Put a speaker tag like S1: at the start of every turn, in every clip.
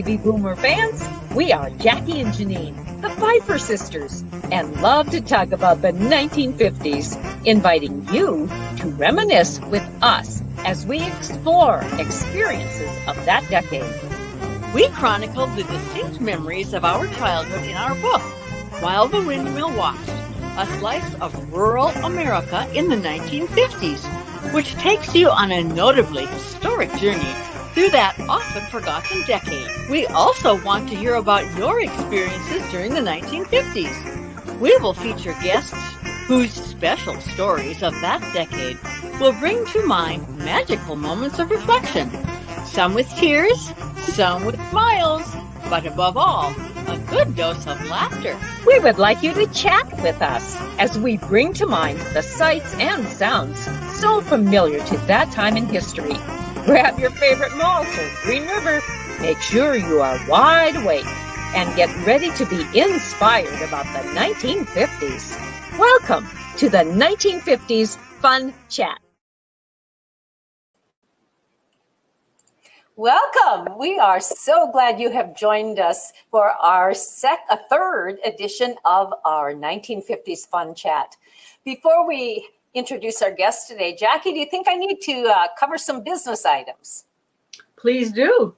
S1: baby boomer fans. We are Jackie and Janine, the Pfeiffer Sisters, and love to talk about the 1950s, inviting you to reminisce with us as we explore experiences of that decade.
S2: We chronicled the distinct memories of our childhood in our book, While the Windmill Watched, a slice of rural America in the 1950s, which takes you on a notably historic journey through that often forgotten decade. We also want to hear about your experiences during the 1950s. We will feature guests whose special stories of that decade will bring to mind magical moments of reflection, some with tears, some with smiles, but above all, a good dose of laughter.
S1: We would like you to chat with us as we bring to mind the sights and sounds so familiar to that time in history. Grab your favorite malt or Green River. Make sure you are wide awake and get ready to be inspired about the 1950s. Welcome to the 1950s Fun Chat. Welcome. We are so glad you have joined us for our third edition of our 1950s Fun Chat. Before we introduce our guest today, Jackie, do you think I need to cover some business items?
S2: Please do.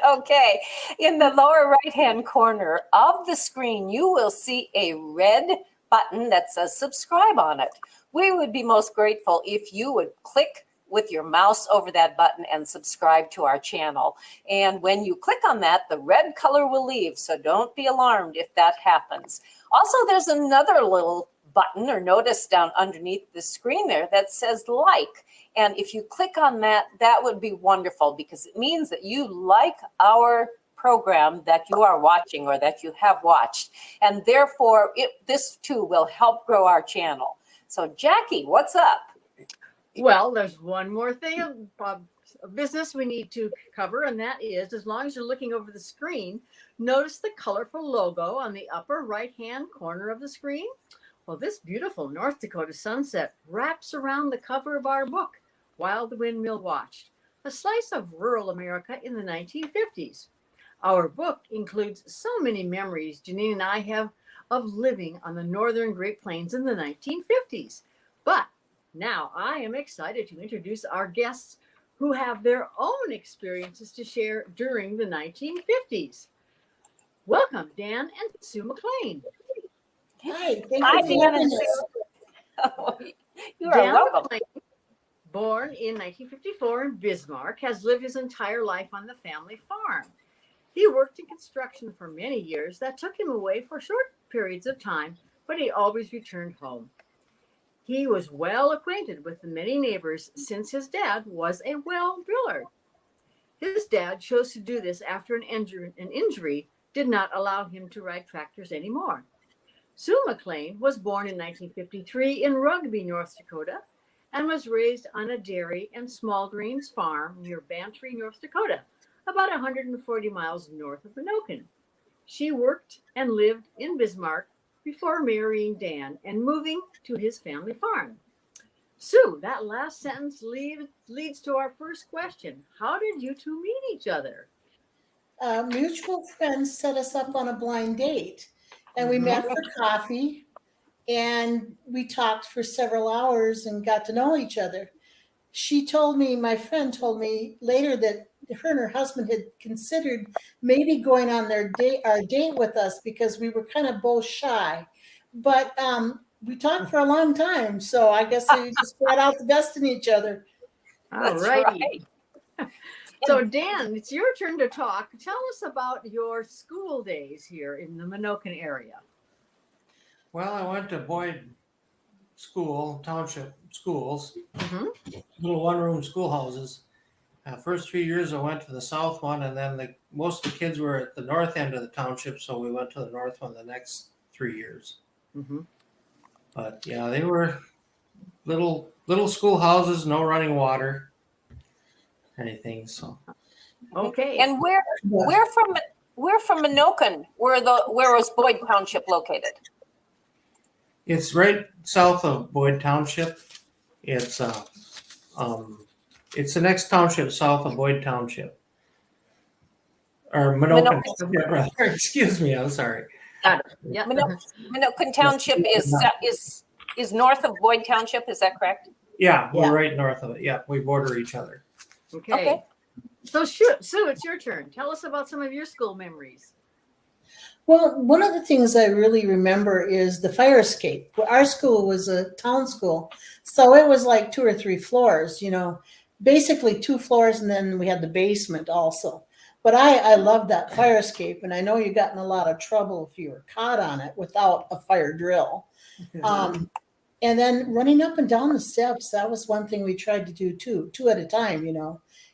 S1: Okay. In the lower right-hand corner of the screen, you will see a red button that says subscribe on it. We would be most grateful if you would click with your mouse over that button and subscribe to our channel. And when you click on that, the red color will leave, so don't be alarmed if that happens. Also, there's another little button or notice down underneath the screen there that says like. And if you click on that, that would be wonderful because it means that you like our program that you are watching or that you have watched. And therefore, this too will help grow our channel. So Jackie, what's up?
S2: Well, there's one more thing of business we need to cover, and that is, as long as you're looking over the screen, notice the colorful logo on the upper right-hand corner of the screen. Well, this beautiful North Dakota sunset wraps around the cover of our book, While the Windmill Watched, a slice of rural America in the 1950s. Our book includes so many memories Janine and I have of living on the northern Great Plains in the 1950s. But now I am excited to introduce our guests who have their own experiences to share during the 1950s. Welcome, Dan and Sue McLean.
S3: Hi, thank you for having us.
S1: You are welcome.
S2: McLean, born in 1954 in Bismarck, has lived his entire life on the family farm. He worked in construction for many years. That took him away for short periods of time, but he always returned home. He was well acquainted with the many neighbors since his dad was a well driller. His dad chose to do this after an injury did not allow him to ride tractors anymore. Sue McLean was born in 1953 in Rugby, North Dakota, and was raised on a dairy and small greens farm near Bantry, North Dakota, about 140 miles north of Anoken. She worked and lived in Bismarck before marrying Dan and moving to his family farm. Sue, that last sentence leads to our first question. How did you two meet each other?
S3: Mutual friends set us up on a blind date, and we met for coffee, and we talked for several hours and got to know each other. My friend told me later that her and her husband had considered maybe going on our date with us because we were kind of both shy. But we talked for a long time, so I guess we just brought out the best in each other.
S2: All righty. So Dan, it's your turn to talk. Tell us about your school days here in the Anoken area.
S4: Well, I went to Boyd School, township schools, little one-room schoolhouses. First 3 years I went to the south one, and then most of the kids were at the north end of the township, so we went to the north one the next 3 years. But yeah, they were little schoolhouses, no running water, anything. So
S2: okay.
S1: And we're from Anoken. Where was Boyd Township located?
S4: it's right south of Boyd Township. It's the next township south of Boyd Township. or
S1: Minokan,
S4: Minokan, brother. Excuse me, I'm sorry.
S2: Got it. Yeah.
S1: Minokan Township is north of Boyd Township. Is that correct?
S4: Yeah, we're
S3: Yeah.
S4: right north of it. Yeah, we border each other.
S2: Okay.
S1: Okay.
S2: So Sue, it's your turn. Tell us about some of your school memories.
S3: Well, one of the things I really remember is the fire escape. Our school was a town school, so it was like 2 or 3 floors, basically 2 floors, and then we had the basement also. But I loved that fire escape, and I know you got in a lot of trouble if you were caught on it without a fire drill. And then running up and down the steps, that was one thing we tried to do too, 2 at a time,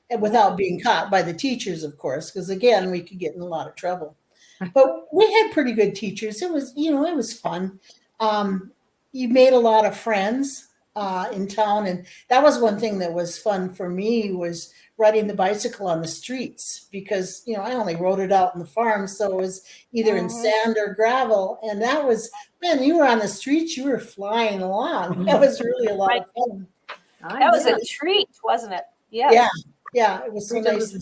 S3: and without being caught by the teachers, of course, because again, we could get in a lot of trouble. But we had pretty good teachers. It was fun. You made a lot of friends in town, and that was one thing that was fun for me was riding the bicycle on the streets because I only rode it out in the farm, so it was either in sand or gravel, and that was man. You were on the streets, you were flying along. That was really a lot of fun.
S1: That was a treat, wasn't it? Yes.
S3: Yeah, it was so nice.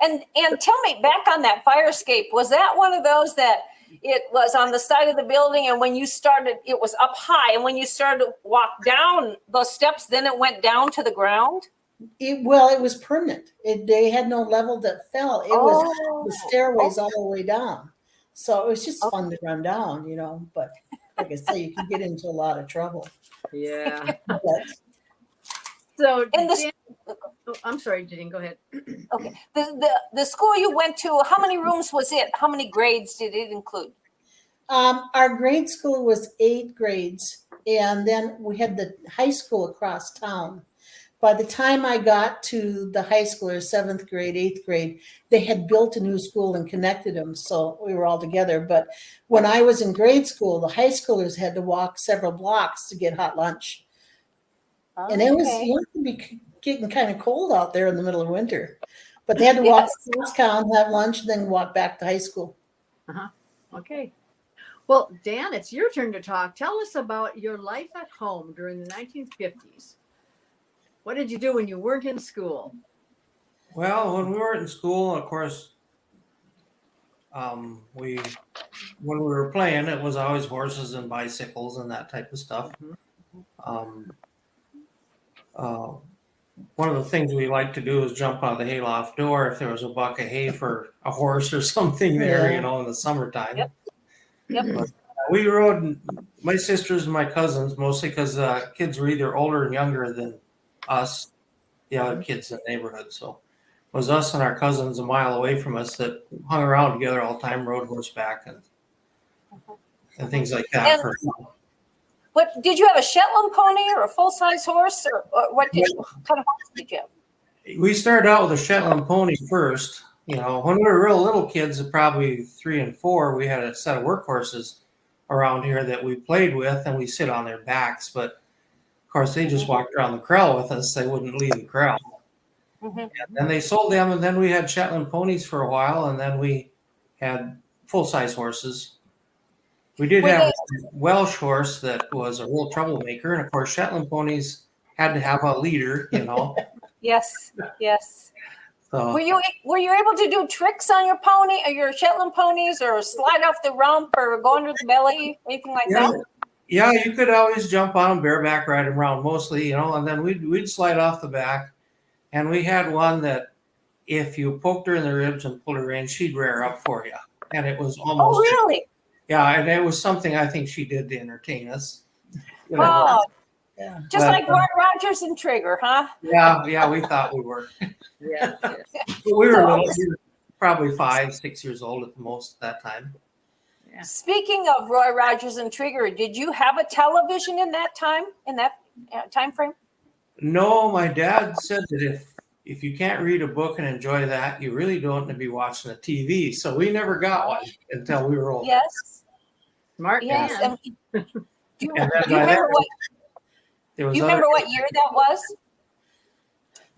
S1: And tell me, back on that fire escape, was that one of those that it was on the side of the building, and when you started, it was up high, and when you started to walk down those steps, then it went down to the ground?
S3: It was permanent. They had no level that fell. It was the stairways all the way down. So it was just fun to run down, but like I say, you can get into a lot of trouble.
S2: Yeah.
S3: But,
S2: So,
S1: And
S2: I'm sorry, Janine, go ahead.
S1: Okay. The school you went to, how many rooms was it? How many grades did it include?
S3: our grade school was 8 grades, and then we had the high school across town. By the time I got to the high school, or 7th grade, 8th grade, they had built a new school and connected them, so we were all together. But when I was in grade school, the high schoolers had to walk several blocks to get hot lunch. And it was, could be getting kind of cold out there in the middle of winter. But they had to walk across town, have lunch, and then walk back to high school.
S2: Okay. Well, Dan, it's your turn to talk. Tell us about your life at home during the 1950s. What did you do when you weren't in school?
S4: Well, when we were in school, of course, when we were playing, it was always horses and bicycles and that type of stuff. One of the things we liked to do is jump out the hayloft door if there was a buck of hay for a horse or something there, in the summertime.
S1: Yep.
S4: But we rode, my sisters and my cousins, mostly because kids were either older and younger than us, the other kids in the neighborhood. So it was us and our cousins a mile away from us that hung around together all the time, rode horseback and things like that.
S1: What did you have, a Shetland pony or a full-size horse, or what kind of horse did you have?
S4: We started out with a Shetland pony first. When we were real little kids, probably 3 and 4, we had a set of workhorses around here that we played with, and we sit on their backs. But of course, they just walked around the corral with us. They wouldn't leave the corral. And then they sold them, and then we had Shetland ponies for a while, and then we had full-size horses. We did have a Welsh horse that was a real troublemaker, and of course, Shetland ponies had to have a leader,
S1: Yes.
S4: So,
S1: Were you able to do tricks on your pony, or your Shetland ponies, or slide off the rump, or go under the belly, anything like that?
S4: Yeah, you could always jump on them, bareback ride them around mostly, and then we'd slide off the back. And we had one that if you poked her in the ribs and pulled her in, she'd rear up for you. And it was almost.
S1: Oh, really?
S4: Yeah, and it was something I think she did to entertain us.
S1: Oh,
S3: Yeah.
S1: just like Roy Rogers and Trigger, huh?
S4: Yeah, we thought we were.
S2: Yeah.
S4: But we were little, we were probably 5, 6 years old at the most at that time.
S2: Yeah.
S1: Speaking of Roy Rogers and Trigger, did you have a television in that time frame?
S4: No, my dad said that if you can't read a book and enjoy that, you really don't want to be watching a TV. So we never got one until we were old.
S1: Yes.
S2: Smart
S1: Yes.
S2: man.
S1: Do you
S4: And then
S1: remember what year that was?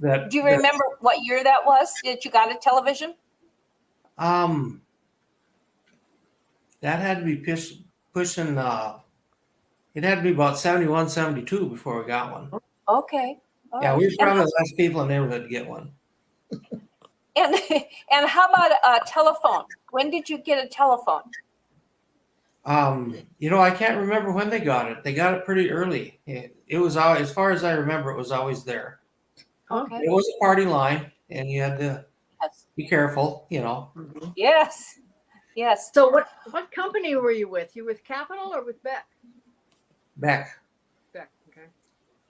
S4: That,
S1: Do you remember what year that was that you got a television?
S4: that had to be pushing. It had to be about 71, 72 before we got one.
S1: Okay. All
S4: Yeah,
S1: right.
S4: we were probably the last people in the neighborhood to get one.
S1: And and how about a telephone? When did you get a telephone?
S4: I can't remember when they got it. They got it pretty early. It was always, as far as I remember, it was always there.
S1: Okay.
S4: It was a party line, and you had to
S1: Yes.
S4: be careful,
S1: Yes. Yes.
S2: So what company were you with? You with Capital or with Beck?
S4: Beck.
S2: Beck. Okay.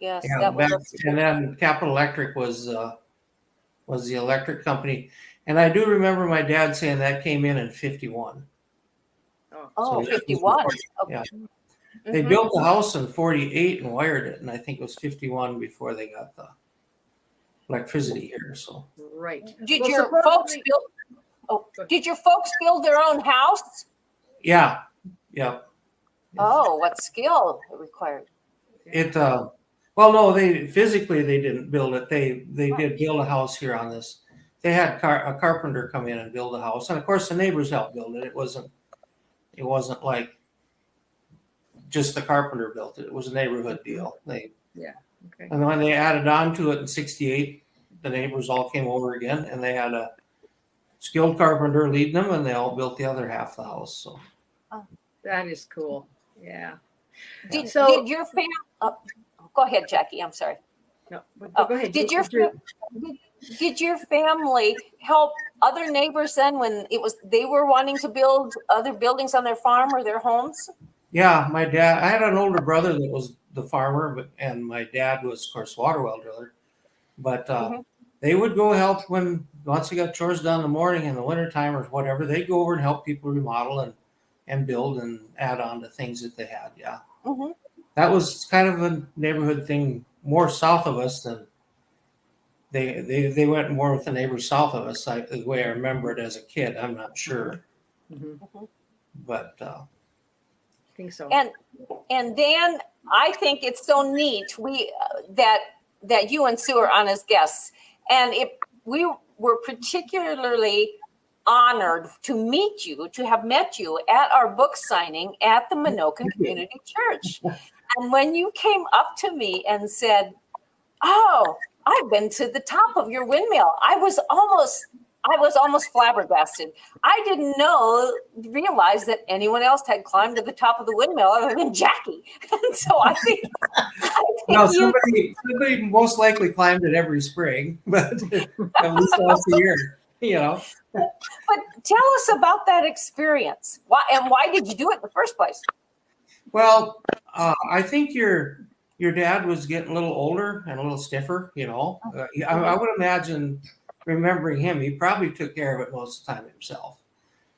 S1: Yes.
S4: Yeah,
S1: That
S4: Beck.
S1: was
S4: And then Capital Electric was the electric company. And I do remember my dad saying that came in 51.
S1: Oh,
S4: So
S1: 51.
S4: Yeah.
S1: Okay.
S4: They
S1: Mhm.
S4: built the house in 48 and wired it, and I think it was 51 before they got the electricity here. So
S2: Right.
S1: Did
S2: Well,
S1: your folks
S2: supposedly-
S1: build? Oh, did your folks build their own house?
S4: yeah.
S1: Oh, what skill it required?
S4: It well, no, they didn't build it. They did build a house here on this. They had a carpenter come in and build a house, and of course the neighbors helped build it. It wasn't like just the carpenter built it. It was a neighborhood deal.
S2: Okay.
S4: And when they added on to it in '68, the neighbors all came over again, and they had a skilled carpenter leading them, and they all built the other half of the house. So
S2: That is cool. Yeah.
S1: Did your family? Go ahead, Jackie. I'm sorry.
S2: No, but
S1: Oh,
S2: go ahead.
S1: Did your family help other neighbors then when they were wanting to build other buildings on their farm or their homes?
S4: yeah, my dad. I had an older brother that was the farmer, and my dad was, of course, water well driller. But they would go help once they got chores done in the morning in the wintertime or whatever. They'd go over and help people remodel and build and add on to things that they had. Yeah.
S1: Mm-hmm.
S4: That was kind of a neighborhood thing more south of us than they went more with the neighbors south of us. The way I remember it as a kid, I'm not sure, but
S2: I think so.
S1: And Dan, I think it's so neat that you and Sue are on as guests, and we were particularly honored to have met you at our book signing at the Menoken Community Church. And when you came up to me and said, "Oh, I've been to the top of your windmill," I was almost flabbergasted. I didn't realize that anyone else had climbed to the top of the windmill other than Jackie. And so I think
S4: somebody most likely climbed it every spring, but at least once a year,
S1: But tell us about that experience. Why did you do it in the first place?
S4: Well, I think your dad was getting a little older and a little stiffer. I would imagine, remembering him, he probably took care of it most of the time himself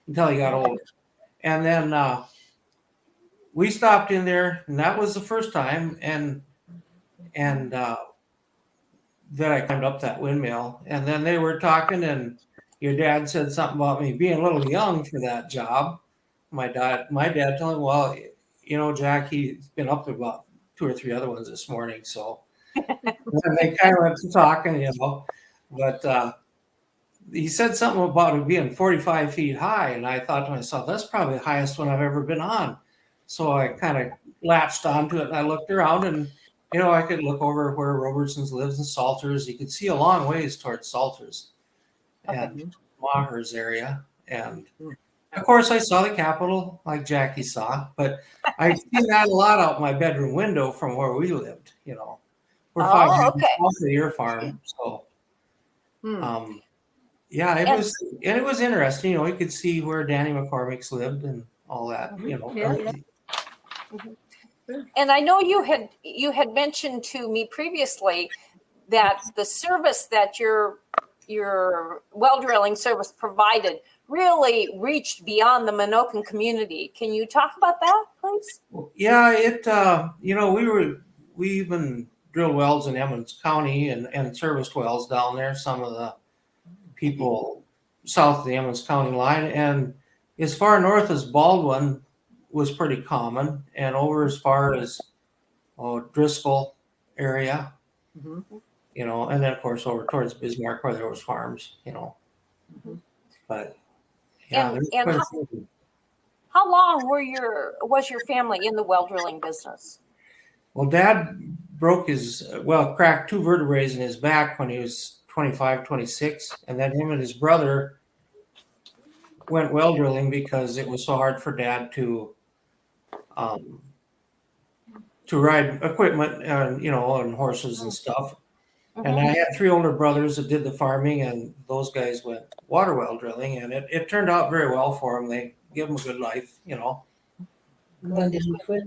S4: until he got older. And then we stopped in there, and that was the first time, and then I climbed up that windmill, and then they were talking, and your dad said something about me being a little young for that job. My dad told him, well, Jack, he's been up to about 2 or 3 other ones this morning. So and they kind of went to talking, but he said something about it being 45 feet high. And I thought to myself, that's probably the highest one I've ever been on. So I kind of latched onto it, and I looked around, and, I could look over where Robertson's lives in Salters. You could see a long ways towards Salters and Maher's area. And of course, I saw the Capitol like Jackie saw, but I seen that a lot out my bedroom window from where we lived. We're 5 minutes off the your farm, so yeah, it was interesting. You could see where Danny McCormick's lived and all that.
S1: And I know you had mentioned to me previously that the service that your well drilling service provided really reached beyond the Menoken community. Can you talk about that, please?
S4: Yeah, we even drilled wells in Emmons County and serviced wells down there. Some of the people south of the Emmons County line, and as far north as Baldwin was pretty common, and over as far as Driscoll area, and then of course over towards Bismarck where there was farms, but yeah.
S1: And how long was your family in the well drilling business?
S4: Well, Dad cracked 2 vertebrae in his back when he was 25, 26. And then him and his brother went well drilling because it was so hard for Dad to ride equipment and, on horses and stuff. And I had 3 older brothers that did the farming, and those guys went water well drilling, and it turned out very well for them. They give them a good life,
S3: When did he quit?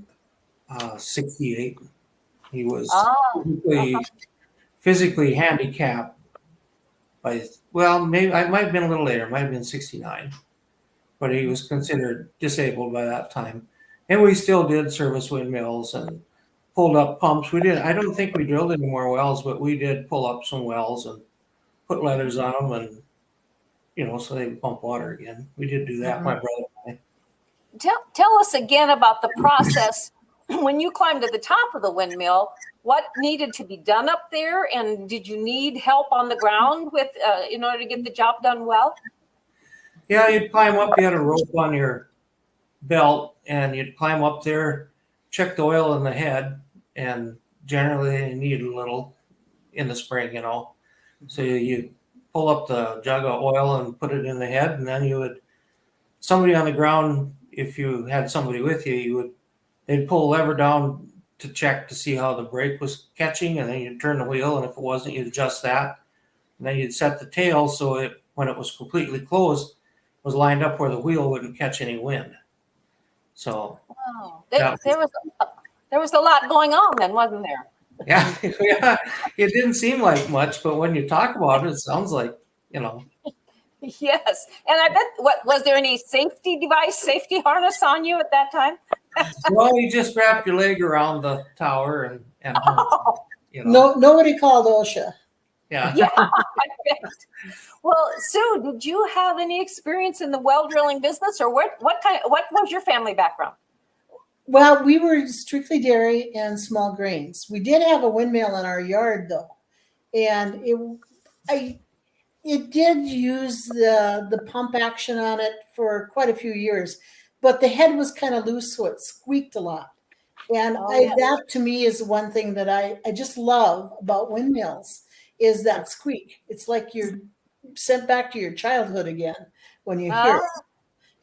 S4: 68. He was
S1: Oh,
S4: physically handicapped maybe I might have been a little later, might have been 69, but he was considered disabled by that time. And we still did service windmills and pulled up pumps. I don't think we drilled any more wells, but we did pull up some wells and put leathers on them and, so they would pump water again. We did do that, my brother and I.
S1: tell us again about the process when you climbed to the top of the windmill. What needed to be done up there, and did you need help on the ground with in order to get the job done well?
S4: Yeah, you'd climb up. You had a rope on your belt, and you'd climb up there, check the oil in the head, and generally you need a little in the spring, So you pull up the jug of oil and put it in the head, and then somebody on the ground, if you had somebody with you, they'd pull a lever down to check to see how the brake was catching, and then you'd turn the wheel, and if it wasn't, you'd adjust that. And then you'd set the tail so when it was completely closed, it was lined up where the wheel wouldn't catch any wind. So
S1: There was a lot going on then, wasn't there?
S4: yeah, it didn't seem like much, but when you talk about it, it sounds like,
S1: Yes, and I bet. Was there any safety harness on you at that time?
S4: Well, you just wrap your leg around the tower and
S3: No, nobody called OSHA.
S4: Yeah.
S1: Yeah, I bet. Well, Sue, did you have any experience in the well drilling business, or what was your family background?
S3: Well, we were strictly dairy and small grains. We did have a windmill in our yard, though, and it did use the pump action on it for quite a few years, but the head was kind of loose, so it squeaked a lot. And that to me is one thing that I just love about windmills is that squeak. It's like you're sent back to your childhood again when you hear it.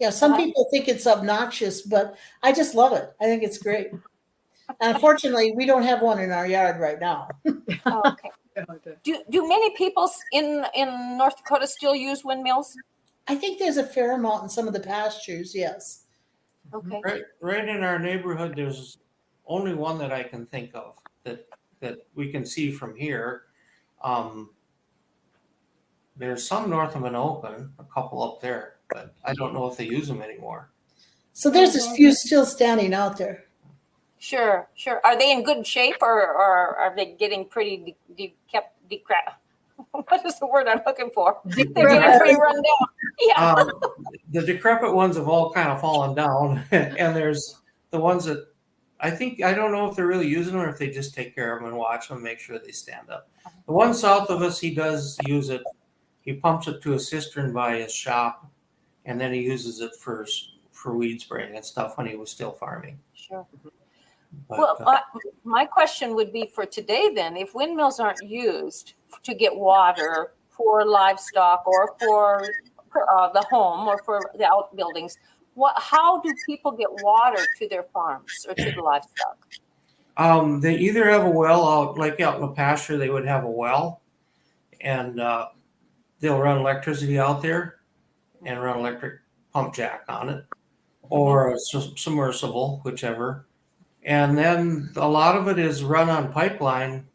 S3: Yeah, some people think it's obnoxious, but I just love it. I think it's great. And unfortunately, we don't have one in our yard right now.
S1: Okay. Do many people in North Dakota still use windmills?
S3: I think there's a fair amount in some of the pastures, yes.
S1: Okay.
S4: Right in our neighborhood, there's only one that I can think of that we can see from here. There's some north of Minokan, a couple up there, but I don't know if they use them anymore.
S3: So there's a few still standing out there.
S1: Sure. Are they in good shape, or are they getting pretty what is the word I'm looking for? They're getting pretty run down. Yeah.
S4: The decrepit ones have all kind of fallen down, and there's the ones that I don't know if they're really using them or if they just take care of them and watch them, make sure they stand up. The one south of us, he does use it. He pumps it to a cistern by his shop, and then he uses it for weed spraying and stuff when he was still farming.
S1: Sure.
S4: But,
S1: Well, my question would be for today then, if windmills aren't used to get water for livestock or for the home or for the outbuildings, how do people get water to their farms or to the livestock?
S4: They either have a well out in the pasture, they would have a well, and they'll run electricity out there and run electric pump jack on it, or a submersible, whichever. And then a lot of it is run on pipeline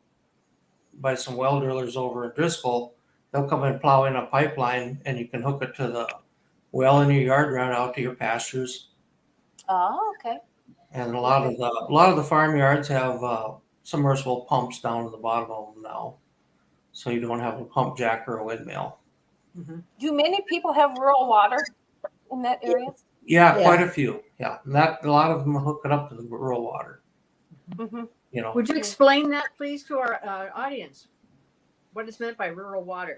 S4: by some well drillers over in Driscoll. They'll come and plow in a pipeline, and you can hook it to the well in your yard, run out to your pastures.
S1: Oh, okay.
S4: And a lot of the farmyards have submersible pumps down to the bottom of them now, so you don't have a pump jack or a windmill.
S1: Do many people have rural water in that area?
S4: Yeah, quite a few. Yeah, and a lot of them hook it up to the rural water.
S1: Mm-hmm.
S2: Would you explain that, please, to our audience? What is meant by rural water?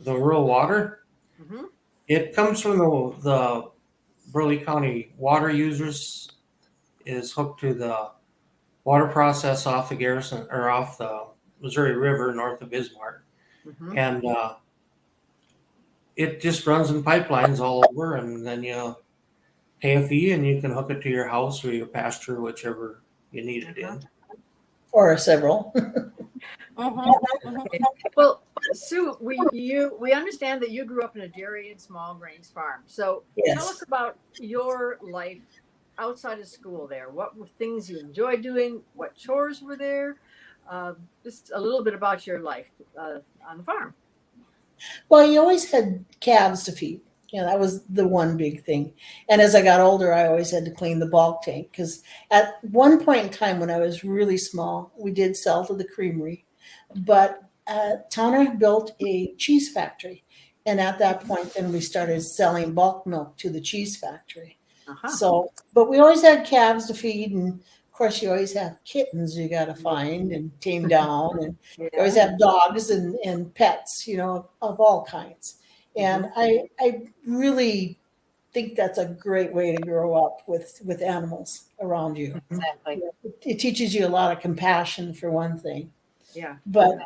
S4: The rural water,
S2: Mm-hmm.
S4: it comes from the Burley County water users. Is hooked to the water process off the Garrison or off the Missouri River north of Bismarck,
S2: Mhm.
S4: and it just runs in pipelines all over, and then you pay a fee and you can hook it to your house or your pasture, whichever you need it in.
S3: Or several.
S2: Okay. Well, Sue, we understand that you grew up in a dairy and small grains farm. So tell us
S3: Yes.
S2: about your life outside of school there. What were things you enjoyed doing? What chores were there? Just a little bit about your life on the farm.
S3: Well, you always had calves to feed. That was the one big thing. And as I got older, I always had to clean the bulk tank because at one point in time when I was really small, we did sell to the creamery, but Towner built a cheese factory. And at that point, then we started selling bulk milk to the cheese factory.
S2: Uh-huh.
S3: So, but we always had calves to feed. And of course, you always have kittens you got to find and tame down. And you always
S2: Yeah.
S3: have dogs and pets, of all kinds. And I really think that's a great way to grow up with animals around you.
S1: Exactly.
S3: It teaches you a lot of compassion for one thing.
S2: Yeah.
S3: But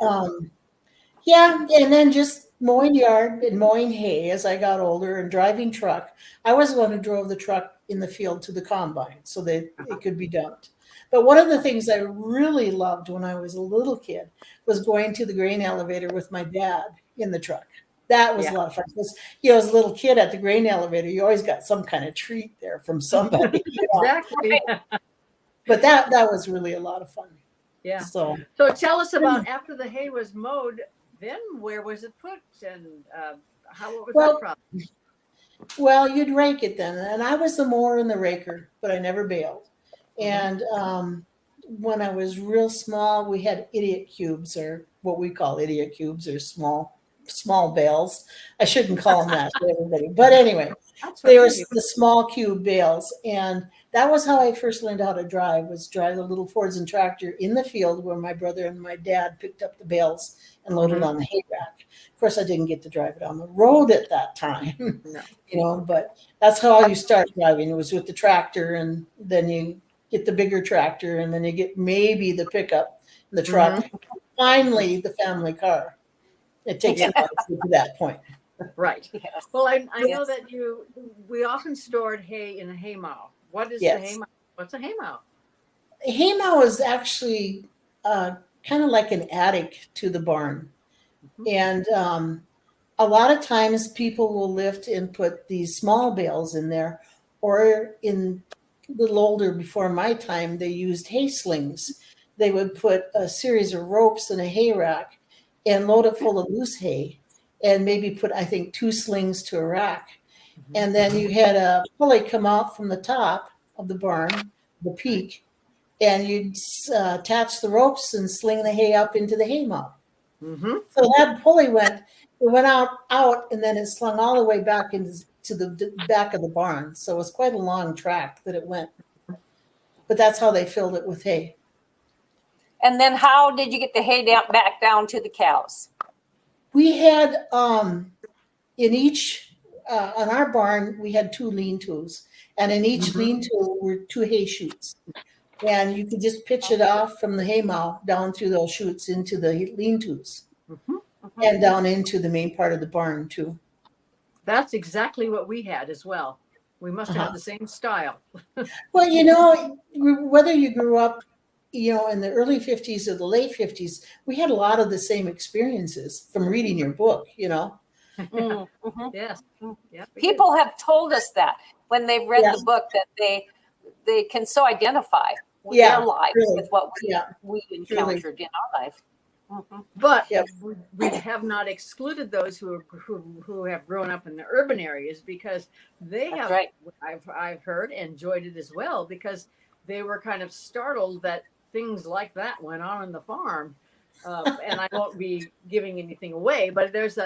S3: yeah, and then just mowing yard and mowing hay as I got older and driving truck. I was the one who drove the truck in the field to the combine so that it could be dumped. But one of the things I really loved when I was a little kid was going to the grain elevator with my dad in the truck. That was a lot of fun because, as a little kid at the grain elevator, you always got some kind of treat there from somebody.
S2: Exactly.
S3: But that was really a lot of fun.
S2: Yeah.
S3: So
S2: tell us about after the hay was mowed, then where was it put and what was that problem?
S3: Well, you'd rake it then. And I was the mower and the raker, but I never baled. And when I was real small, we had idiot cubes, or what we call idiot cubes, or small bales. I shouldn't call them that to everybody. But anyway, they were the small cube bales. And that was how I first learned how to drive the little Fords and tractor in the field where my brother and my dad picked up the bales and loaded on the hay rack. Of course, I didn't get to drive it on the road at that time, but that's how you start driving. It was with the tractor, and then you get the bigger tractor, and then you get maybe the pickup, the truck, finally the family car. It takes a while to get to that point.
S2: Right.
S1: Yes.
S2: Well, I know that we often stored hay in a haymow. What is the haymow? What's a haymow?
S3: Haymow is actually kind of like an attic to the barn. And a lot of times people will lift and put these small bales in there, or in a little older before my time, they used hay slings. They would put a series of ropes in a hay rack and load it full of loose hay and maybe put, I think, 2 slings to a rack. And then you had a pulley come out from the top of the barn, the peak, and you'd attach the ropes and sling the hay up into the haymow. So that pulley went out, and then it slung all the way back into the back of the barn. So it was quite a long track that it went. But that's how they filled it with hay.
S1: And then how did you get the hay back down to the cows?
S3: We had in each on our barn we had 2 lean-tos, and in each lean-to were 2 hay chutes, and you could just pitch it off from the haymow down through those chutes into the lean-tos, and down into the main part of the barn too.
S2: That's exactly what we had as well. We must have the same style.
S3: Well, whether you grew up, in the early 50s or the late 50s, we had a lot of the same experiences from reading your book,
S2: Yes. Yeah,
S1: People have told us that when they've read the book, that they can so identify with their lives with what we encountered in our life.
S2: But we have not excluded those who have grown up in the urban areas, because they have. Right. I've heard and enjoyed it as well, because they were kind of startled that things like that went on the farm. And I won't be giving anything away, but there's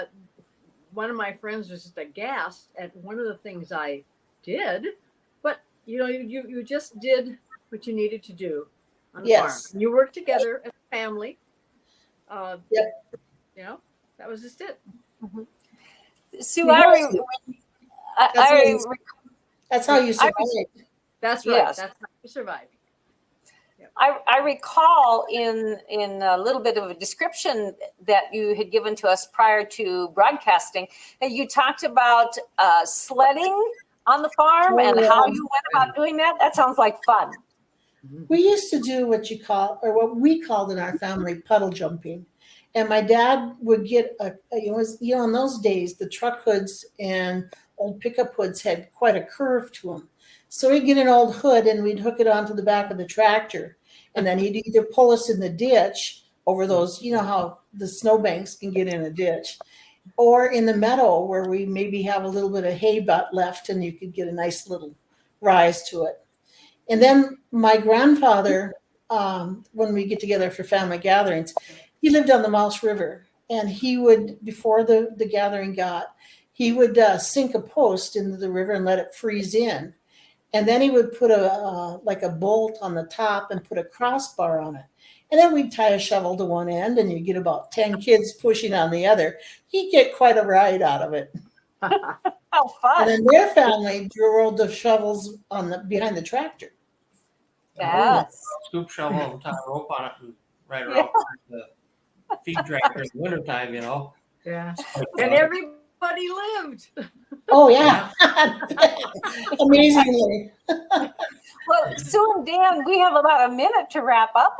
S2: one of my friends was just aghast at one of the things I did, but you just did what you needed to do on the farm. You worked together as a family. That was just it.
S1: Sue,
S3: that's how you survived.
S2: That's right. Yes. That's how you survived. Yep.
S1: I recall in a little bit of a description that you had given to us prior to broadcasting that you talked about sledding on the farm and how you went about doing that. That sounds like fun.
S3: We used to do what we called in our family puddle jumping. And my dad would get in those days, the truck hoods and old pickup hoods had quite a curve to them. So he'd get an old hood and we'd hook it onto the back of the tractor. And then he'd either pull us in the ditch over those, you know how the snowbanks can get in a ditch, or in the meadow where we maybe have a little bit of hay butt left and you could get a nice little rise to it. And then my grandfather, when we get together for family gatherings, he lived on the Mouse River, and he would, before the gathering he would sink a post into the river and let it freeze in. And then he would put a bolt on the top and put a crossbar on it. And then we'd tie a shovel to one end and you get about 10 kids pushing on the other. He'd get quite a ride out of it.
S1: How fun.
S3: And then their family rolled the shovels behind the tractor.
S1: Yes.
S4: Scoop shovel and tie a rope on it and ride around the feed tractor in the wintertime, you know.
S2: Yeah. And everybody lived.
S3: Oh, yeah. Amazingly.
S1: Well, Sue and Dan, we have about a minute to wrap up.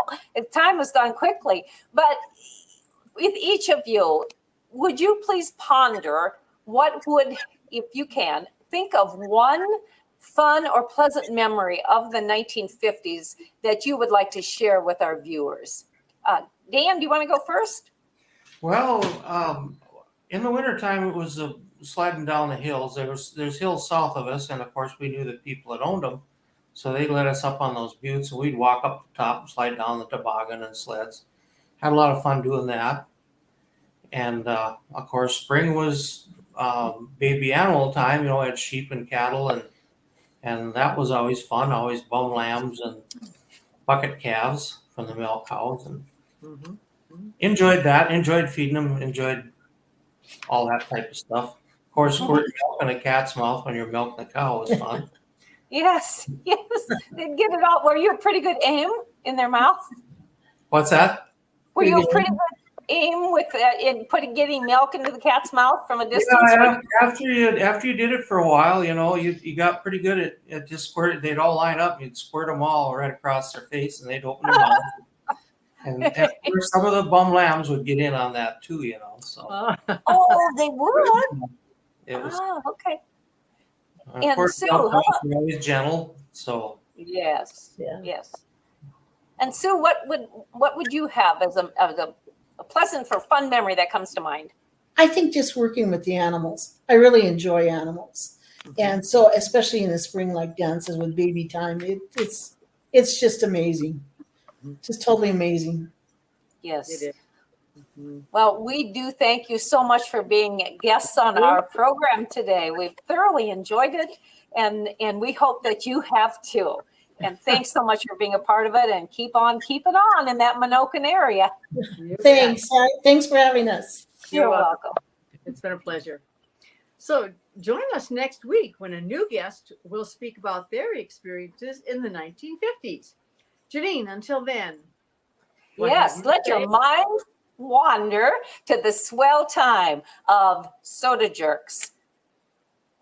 S1: Time has gone quickly. But with each of you, would you please ponder what would, if you can, think of one fun or pleasant memory of the 1950s that you would like to share with our viewers? Dan, do you want to go first?
S4: Well, in the wintertime, it was sliding down the hills. There's hills south of us, and of course, we knew the people that owned them. So they let us up on those buttes, and we'd walk up the top and slide down the toboggan and sleds. Had a lot of fun doing that. And of course, spring was baby animal time. You know, I had sheep and cattle, and that was always fun. Always bum lambs and bucket calves from the milk cows, and enjoyed that. Enjoyed feeding them. Enjoyed all that type of stuff. Of course, squirting milk in a cat's mouth when you're milking a cow was fun.
S1: Yes. They'd get it all. Were you a pretty good aim in their mouth?
S4: What's that?
S1: Were you a pretty good aim with getting milk into the cat's mouth from a distance?
S4: Yeah, after you did it for a while, you know, you got pretty good at just squirt. They'd all line up. You'd squirt them all right across their face, and they'd open their mouth. And of course, some of the bum lambs would get in on that too, you know. So.
S1: Oh, they would.
S4: It was.
S1: Okay.
S4: Of
S1: And
S4: course,
S1: Sue,
S4: milk cows were always gentle. So.
S1: Yes. And Sue, what would you have as a pleasant or fun memory that comes to mind?
S3: I think just working with the animals. I really enjoy animals. And so, especially in the spring, like Dan says, with baby time, it's just amazing. Just totally amazing.
S1: Yes.
S2: It is.
S1: Well, we do thank you so much for being guests on our program today. We've thoroughly enjoyed it, and we hope that you have too. And thanks so much for being a part of it, and keep on keeping on in that Minokan area.
S3: Thanks. Thanks for having us.
S1: You're welcome.
S2: It's been a pleasure. So join us next week when a new guest will speak about their experiences in the 1950s. Janine, until then.
S1: Yes, let your mind wander to the swell time of soda jerks.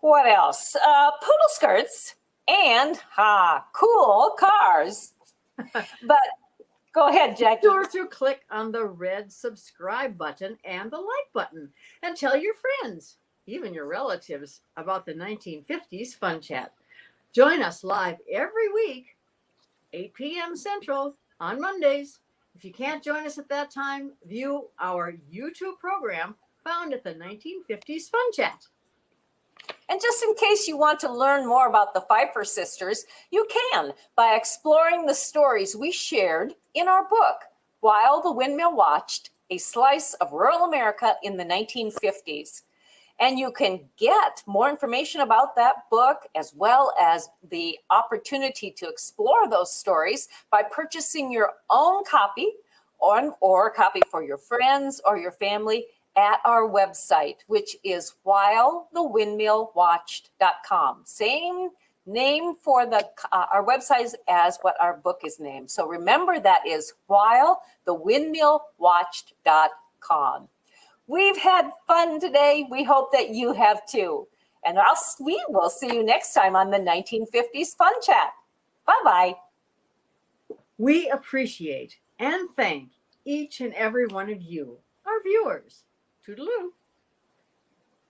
S1: What else? Poodle skirts and cool cars. But go ahead, Jackie.
S2: Be sure to click on the red subscribe button and the like button and tell your friends, even your relatives, about the 1950s Fun Chat. Join us live every week, 8 p.m. Central on Mondays. If you can't join us at that time, view our YouTube program found at the 1950s Fun Chat.
S1: And just in case you want to learn more about the Pfeiffer Sisters, you can by exploring the stories we shared in our book, While the Windmill Watched, A Slice of Rural America in the 1950s. And you can get more information about that book, as well as the opportunity to explore those stories, by purchasing your own copy or a copy for your friends or your family at our website, which is whilethewindmillwatched.com. Same name for our website as what our book is named. So remember, that is whilethewindmillwatched.com. We've had fun today. We hope that you have too. And we will see you next time on the 1950s Fun Chat. Bye-bye.
S2: We appreciate and thank each and every one of you, our viewers. Toodaloo.